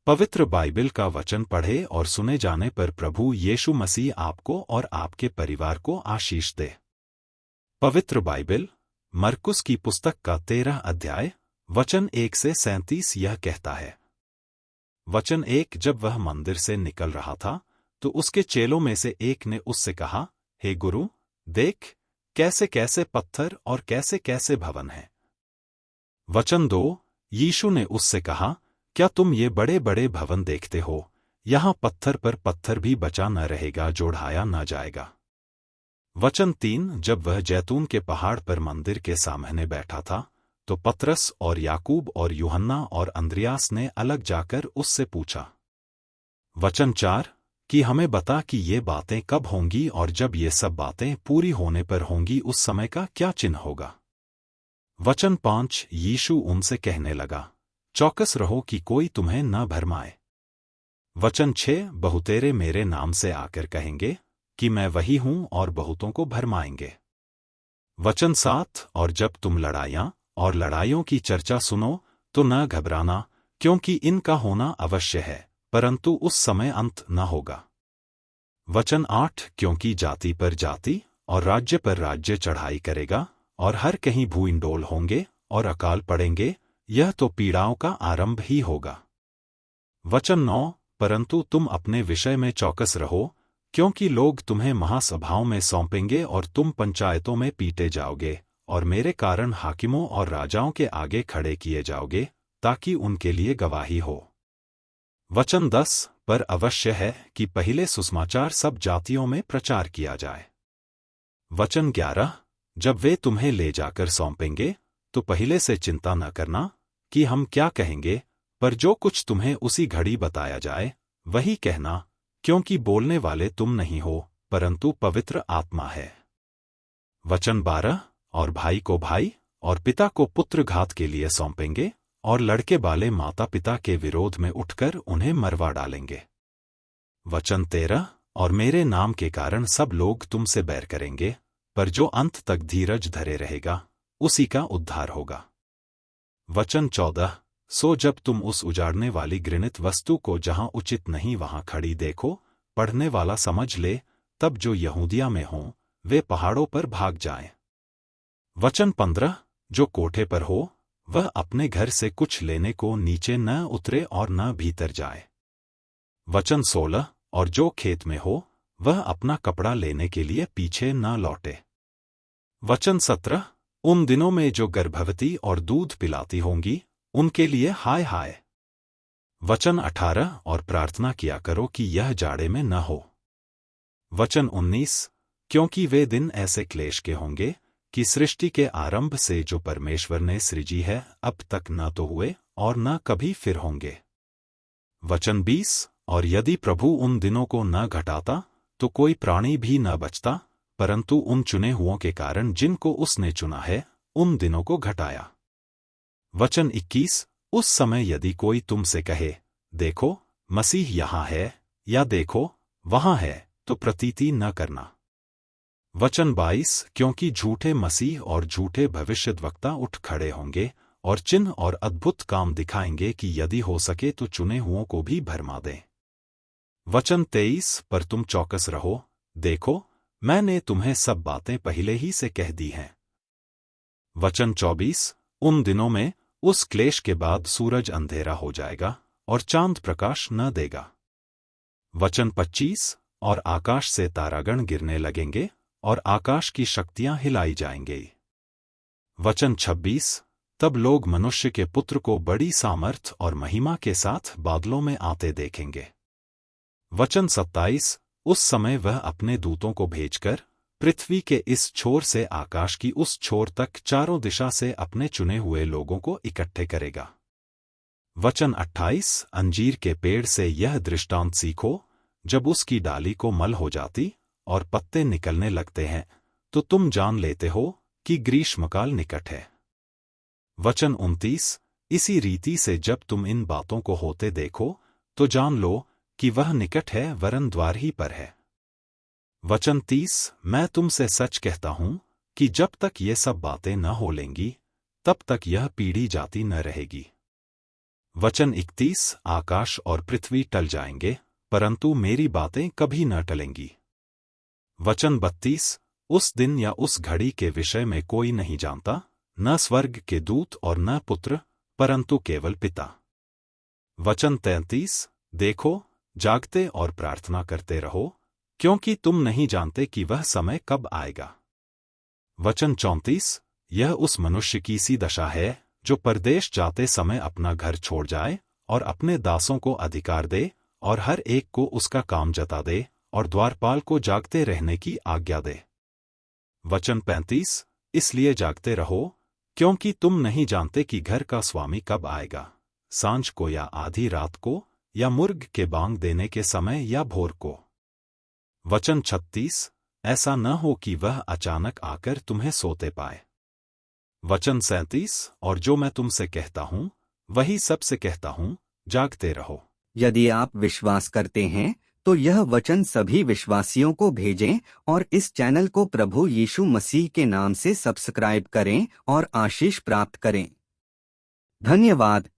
पवित्र बाइबल का वचन पढ़े और सुने जाने पर प्रभु यीशु मसीह आपको और आपके परिवार को आशीष दे। पवित्र बाइबल मरकुस की पुस्तक का 13 अध्याय वचन 1 से 37 यह कहता है। वचन 1 जब वह मंदिर से निकल रहा था तो उसके चेलों में से एक ने उससे कहा, हे गुरु, देख कैसे कैसे पत्थर और कैसे कैसे भवन हैं। वचन 2 यीशु ने उससे कहा, क्या तुम ये बड़े बड़े भवन देखते हो? यहाँ पत्थर पर पत्थर भी बचा न रहेगा जो ढाया न जाएगा। वचन 3 जब वह जैतून के पहाड़ पर मंदिर के सामने बैठा था तो पतरस और याकूब और यूहन्ना और अंद्रियास ने अलग जाकर उससे पूछा। वचन 4 कि हमें बता कि ये बातें कब होंगी और जब ये सब बातें पूरी होने पर होंगी उस समय का क्या चिन्ह होगा। वचन 5 यीशु उनसे कहने लगा, चौकस रहो कि कोई तुम्हें न भरमाए। वचन 6 बहुतेरे मेरे नाम से आकर कहेंगे कि मैं वही हूं और बहुतों को भरमाएंगे। वचन 7 और जब तुम लड़ाइयां और लड़ाइयों की चर्चा सुनो तो न घबराना, क्योंकि इनका होना अवश्य है, परंतु उस समय अंत न होगा। वचन 8 क्योंकि जाति पर जाति और राज्य पर राज्य चढ़ाई करेगा और हर कहीं भूइंडोल होंगे और अकाल पड़ेंगे, यह तो पीड़ाओं का आरंभ ही होगा। वचन 9 परंतु तुम अपने विषय में चौकस रहो, क्योंकि लोग तुम्हें महासभाओं में सौंपेंगे और तुम पंचायतों में पीटे जाओगे और मेरे कारण हाकिमों और राजाओं के आगे खड़े किए जाओगे ताकि उनके लिए गवाही हो। वचन 10 पर अवश्य है कि पहले सुसमाचार सब जातियों में प्रचार किया जाए। वचन 11 जब वे तुम्हें ले जाकर सौंपेंगे तो पहले से चिंता न करना कि हम क्या कहेंगे, पर जो कुछ तुम्हें उसी घड़ी बताया जाए वही कहना, क्योंकि बोलने वाले तुम नहीं हो परंतु पवित्र आत्मा है। वचन 12 और भाई को भाई और पिता को पुत्र घात के लिए सौंपेंगे और लड़के वाले माता पिता के विरोध में उठकर उन्हें मरवा डालेंगे। वचन 13 और मेरे नाम के कारण सब लोग तुमसे बैर करेंगे, पर जो अंत तक धीरज धरे रहेगा उसी का उद्धार होगा। वचन 14 सो जब तुम उस उजाड़ने वाली घृणित वस्तु को जहां उचित नहीं वहां खड़ी देखो, पढ़ने वाला समझ ले, तब जो यहूदिया में हों वे पहाड़ों पर भाग जाएं। वचन 15 जो कोठे पर हो वह अपने घर से कुछ लेने को नीचे न उतरे और न भीतर जाए। वचन 16 और जो खेत में हो वह अपना कपड़ा लेने के लिए पीछे न लौटे। वचन 17 उन दिनों में जो गर्भवती और दूध पिलाती होंगी उनके लिए हाय हाय। वचन 18 और प्रार्थना किया करो कि यह जाड़े में न हो। वचन 19 क्योंकि वे दिन ऐसे क्लेश के होंगे कि सृष्टि के आरंभ से जो परमेश्वर ने सृजी है अब तक न तो हुए और न कभी फिर होंगे। वचन 20 और यदि प्रभु उन दिनों को न घटाता तो कोई प्राणी भी न बचता, परंतु उन चुने हुओं के कारण जिनको उसने चुना है उन दिनों को घटाया। वचन 21 उस समय यदि कोई तुमसे कहे, देखो मसीह यहाँ है, या देखो वहाँ है, तो प्रतीति न करना। वचन 22 क्योंकि झूठे मसीह और झूठे भविष्यद्वक्ता उठ खड़े होंगे और चिन्ह और अद्भुत काम दिखाएंगे कि यदि हो सके तो चुने हुओं को भी भरमा दें। वचन 23 पर तुम चौकस रहो, देखो मैंने तुम्हें सब बातें पहले ही से कह दी हैं। वचन 24 उन दिनों में उस क्लेश के बाद सूरज अंधेरा हो जाएगा और चांद प्रकाश न देगा। वचन 25 और आकाश से तारागण गिरने लगेंगे और आकाश की शक्तियां हिलाई जाएंगी। वचन 26 तब लोग मनुष्य के पुत्र को बड़ी सामर्थ और महिमा के साथ बादलों में आते देखेंगे। वचन 27 उस समय वह अपने दूतों को भेजकर पृथ्वी के इस छोर से आकाश की उस छोर तक चारों दिशा से अपने चुने हुए लोगों को इकट्ठे करेगा। वचन 28 अंजीर के पेड़ से यह दृष्टांत सीखो, जब उसकी डाली को मल हो जाती और पत्ते निकलने लगते हैं तो तुम जान लेते हो कि ग्रीष्मकाल निकट है। वचन 29 इसी रीति से जब तुम इन बातों को होते देखो तो जान लो कि वह निकट है, वरन द्वार ही पर है। वचन 30 मैं तुमसे सच कहता हूं कि जब तक ये सब बातें न हो लेंगी तब तक यह पीढ़ी जाती न रहेगी। वचन 31 आकाश और पृथ्वी टल जाएंगे, परंतु मेरी बातें कभी न टलेंगी। वचन 32 उस दिन या उस घड़ी के विषय में कोई नहीं जानता, न स्वर्ग के दूत और न पुत्र, परंतु केवल पिता। वचन 33 देखो, जागते और प्रार्थना करते रहो, क्योंकि तुम नहीं जानते कि वह समय कब आएगा। वचन 34 यह उस मनुष्य की सी दशा है जो परदेश जाते समय अपना घर छोड़ जाए और अपने दासों को अधिकार दे और हर एक को उसका काम जता दे और द्वारपाल को जागते रहने की आज्ञा दे। वचन 35 इसलिए जागते रहो, क्योंकि तुम नहीं जानते कि घर का स्वामी कब आएगा, सांझ को या आधी रात को, या मुर्ग के बांग देने के समय या भोर को। वचन 36 ऐसा न हो कि वह अचानक आकर तुम्हें सोते पाए। वचन 37 और जो मैं तुमसे कहता हूं वही सबसे कहता हूं, जागते रहो। यदि आप विश्वास करते हैं तो यह वचन सभी विश्वासियों को भेजें और इस चैनल को प्रभु यीशु मसीह के नाम से सब्सक्राइब करें और आशीष प्राप्त करें। धन्यवाद।